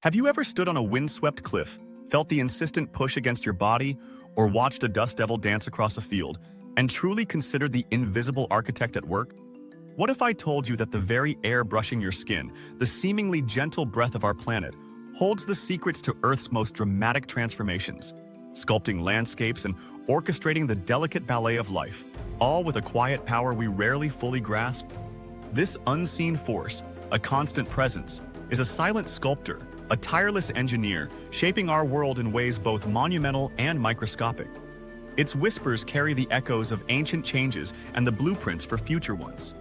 Have you ever stood on a windswept cliff, felt the insistent push against your body, or watched a dust devil dance across a field, and truly considered the invisible architect at work? What if I told you that the very air brushing your skin, the seemingly gentle breath of our planet, holds the secrets to Earth's most dramatic transformations, sculpting landscapes and orchestrating the delicate ballet of life, all with a quiet power we rarely fully grasp? This unseen force, a constant presence, is a silent sculptor, a tireless engineer shaping our world in ways both monumental and microscopic. Its whispers carry the echoes of ancient changes and the blueprints for future ones.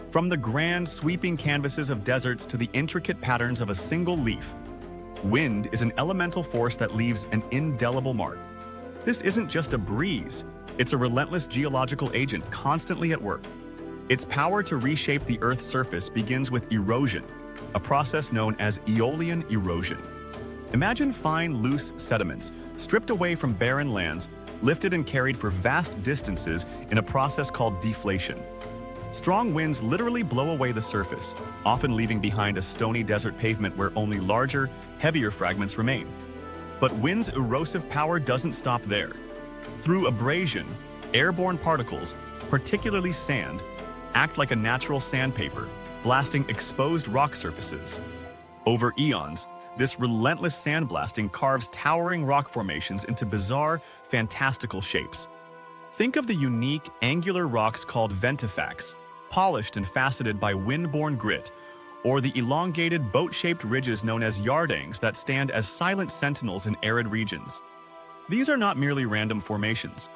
From the grand, sweeping canvases of deserts to the intricate patterns of a single leaf, wind is an elemental force that leaves an indelible mark. This isn't just a breeze, it's a relentless geological agent constantly at work. Its power to reshape the Earth's surface begins with erosion, a process known as aeolian erosion. Imagine fine, loose sediments, stripped away from barren lands, lifted and carried for vast distances in a process called deflation. Strong winds literally blow away the surface, often leaving behind a stony desert pavement where only larger, heavier fragments remain. But wind's erosive power doesn't stop there. Through abrasion, airborne particles, particularly sand, act like a natural sandpaper, blasting exposed rock surfaces. Over eons, this relentless sandblasting carves towering rock formations into bizarre, fantastical shapes. Think of the unique, angular rocks called ventifacts, polished and faceted by wind-borne grit, or the elongated, boat-shaped ridges known as yardangs that stand as silent sentinels in arid regions. These are not merely random formations.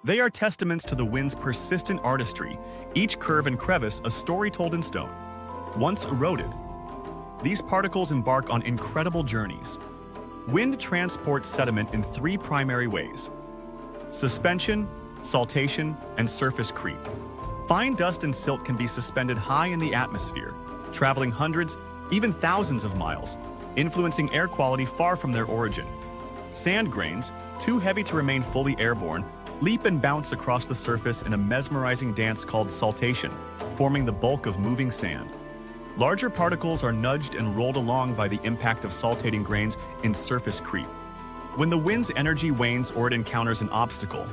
They are testaments to the wind's persistent artistry, each curve and crevice a story told in stone. Once eroded, these particles embark on incredible journeys. Wind transports sediment in three primary ways: suspension, saltation, and surface creep. Fine dust and silt can be suspended high in the atmosphere, traveling hundreds, even thousands of miles, influencing air quality far from their origin. Sand grains, too heavy to remain fully airborne, leap and bounce across the surface in a mesmerizing dance called saltation, forming the bulk of moving sand. Larger particles are nudged and rolled along by the impact of saltating grains in surface creep. When the wind's energy wanes or it encounters an obstacle,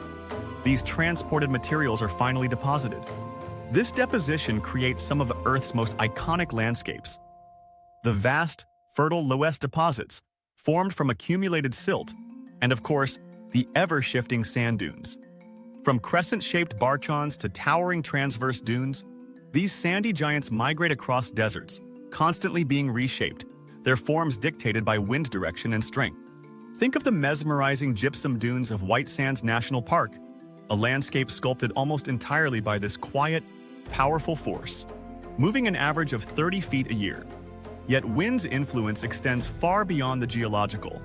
these transported materials are finally deposited. This deposition creates some of Earth's most iconic landscapes. The vast, fertile loess deposits, formed from accumulated silt, and of course, the ever-shifting sand dunes. From crescent-shaped barchans to towering transverse dunes, these sandy giants migrate across deserts, constantly being reshaped, their forms dictated by wind direction and strength. Think of the mesmerizing gypsum dunes of White Sands National Park, a landscape sculpted almost entirely by this quiet, powerful force, moving an average of 30 feet a year. Yet wind's influence extends far beyond the geological.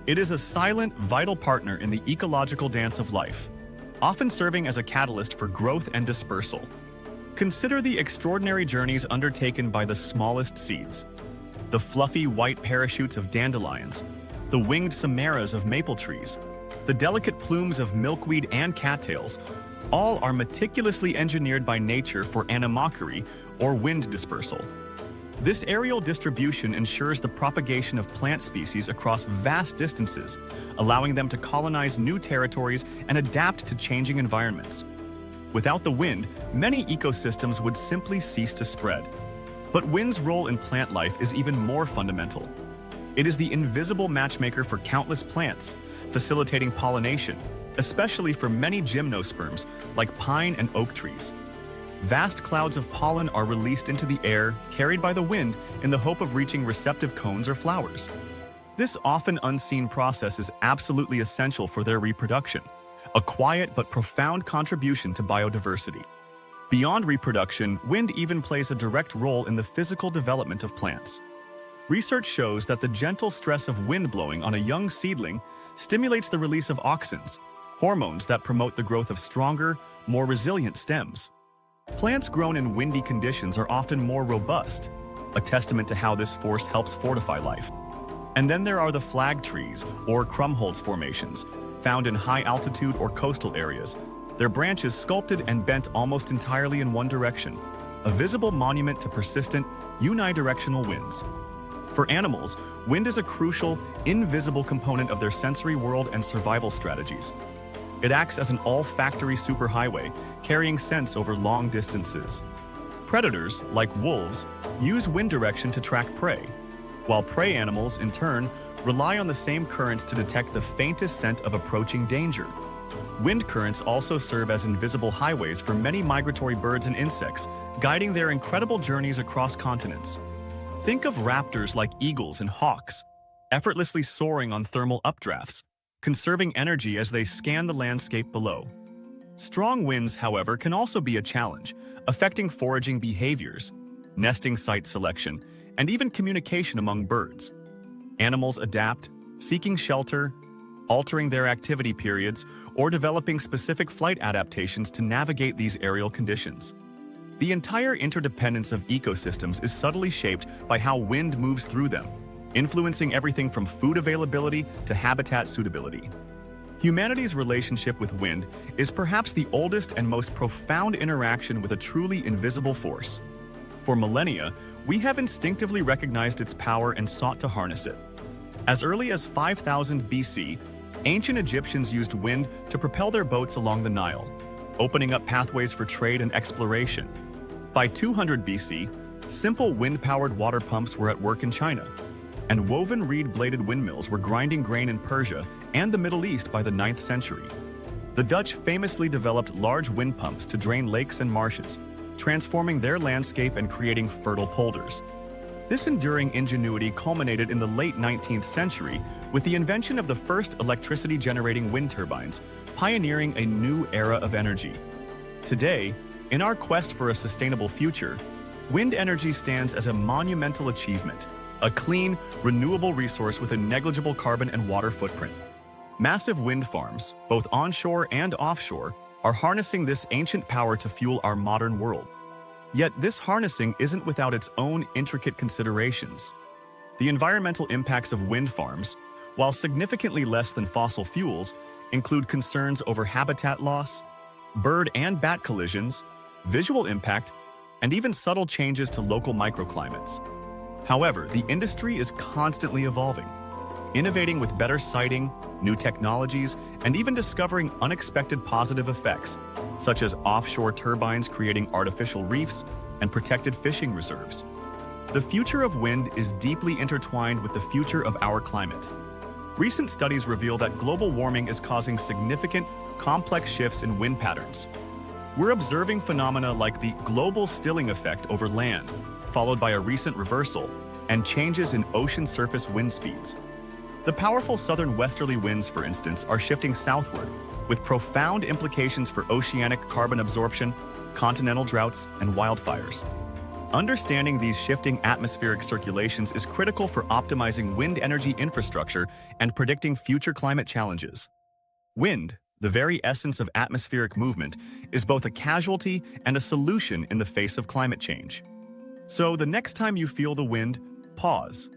It is a silent, vital partner in the ecological dance of life, often serving as a catalyst for growth and dispersal. Consider the extraordinary journeys undertaken by the smallest seeds. The fluffy white parachutes of dandelions, the winged samaras of maple trees, the delicate plumes of milkweed and cattails, all are meticulously engineered by nature for anemochory or wind dispersal. This aerial distribution ensures the propagation of plant species across vast distances, allowing them to colonize new territories and adapt to changing environments. Without the wind, many ecosystems would simply cease to spread. But wind's role in plant life is even more fundamental. It is the invisible matchmaker for countless plants, facilitating pollination, especially for many gymnosperms like pine and oak trees. Vast clouds of pollen are released into the air, carried by the wind in the hope of reaching receptive cones or flowers. This often unseen process is absolutely essential for their reproduction, a quiet but profound contribution to biodiversity. Beyond reproduction, wind even plays a direct role in the physical development of plants. Research shows that the gentle stress of wind blowing on a young seedling stimulates the release of auxins, hormones that promote the growth of stronger, more resilient stems. Plants grown in windy conditions are often more robust, a testament to how this force helps fortify life. And then there are the flag trees, or Krummholz formations, found in high altitude or coastal areas, their branches sculpted and bent almost entirely in one direction, a visible monument to persistent, unidirectional winds. For animals, wind is a crucial, invisible component of their sensory world and survival strategies. It acts as an olfactory superhighway, carrying scents over long distances. Predators, like wolves, use wind direction to track prey, while prey animals, in turn, rely on the same currents to detect the faintest scent of approaching danger. Wind currents also serve as invisible highways for many migratory birds and insects, guiding their incredible journeys across continents. Think of raptors like eagles and hawks, effortlessly soaring on thermal updrafts, conserving energy as they scan the landscape below. Strong winds, however, can also be a challenge, affecting foraging behaviors, nesting site selection, and even communication among birds. Animals adapt, seeking shelter, altering their activity periods, or developing specific flight adaptations to navigate these aerial conditions. The entire interdependence of ecosystems is subtly shaped by how wind moves through them, influencing everything from food availability to habitat suitability. Humanity's relationship with wind is perhaps the oldest and most profound interaction with a truly invisible force. For millennia, we have instinctively recognized its power and sought to harness it. As early as 5000 BC, ancient Egyptians used wind to propel their boats along the Nile, opening up pathways for trade and exploration. By 200 BC, simple wind-powered water pumps were at work in China, and woven reed-bladed windmills were grinding grain in Persia and the Middle East by the 9th century. The Dutch famously developed large wind pumps to drain lakes and marshes, transforming their landscape and creating fertile polders. This enduring ingenuity culminated in the late 19th century with the invention of the first electricity-generating wind turbines, pioneering a new era of energy. Today, in our quest for a sustainable future, wind energy stands as a monumental achievement, a clean, renewable resource with a negligible carbon and water footprint. Massive wind farms, both onshore and offshore, are harnessing this ancient power to fuel our modern world. Yet this harnessing isn't without its own intricate considerations. The environmental impacts of wind farms, while significantly less than fossil fuels, include concerns over habitat loss, bird and bat collisions, visual impact, and even subtle changes to local microclimates. However, the industry is constantly evolving, innovating with better siting, new technologies, and even discovering unexpected positive effects, such as offshore turbines creating artificial reefs and protected fishing reserves. The future of wind is deeply intertwined with the future of our climate. Recent studies reveal that global warming is causing significant, complex shifts in wind patterns. We're observing phenomena like the global stilling effect over land, followed by a recent reversal, and changes in ocean surface wind speeds. The powerful southern westerly winds, for instance, are shifting southward, with profound implications for oceanic carbon absorption, continental droughts, and wildfires. Understanding these shifting atmospheric circulations is critical for optimizing wind energy infrastructure and predicting future climate challenges. Wind, the very essence of atmospheric movement, is both a casualty and a solution in the face of climate change. So the next time you feel the wind, pause.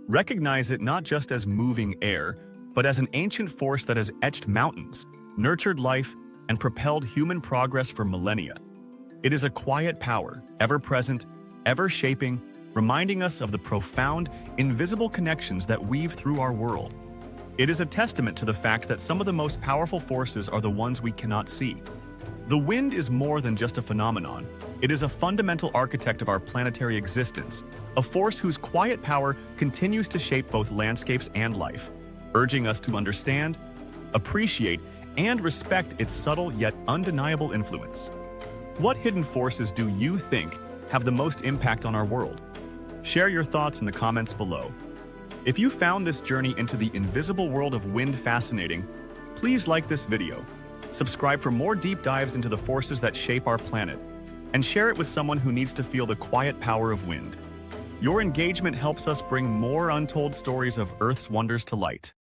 Recognize it not just as moving air, but as an ancient force that has etched mountains, nurtured life, and propelled human progress for millennia. It is a quiet power, ever-present, ever-shaping, reminding us of the profound, invisible connections that weave through our world. It is a testament to the fact that some of the most powerful forces are the ones we cannot see. The wind is more than just a phenomenon. It is a fundamental architect of our planetary existence, a force whose quiet power continues to shape both landscapes and life, urging us to understand, appreciate, and respect its subtle yet undeniable influence. What hidden forces do you think have the most impact on our world? Share your thoughts in the comments below. If you found this journey into the invisible world of wind fascinating, please like this video, subscribe for more deep dives into the forces that shape our planet, and share it with someone who needs to feel the quiet power of wind. Your engagement helps us bring more untold stories of Earth's wonders to light.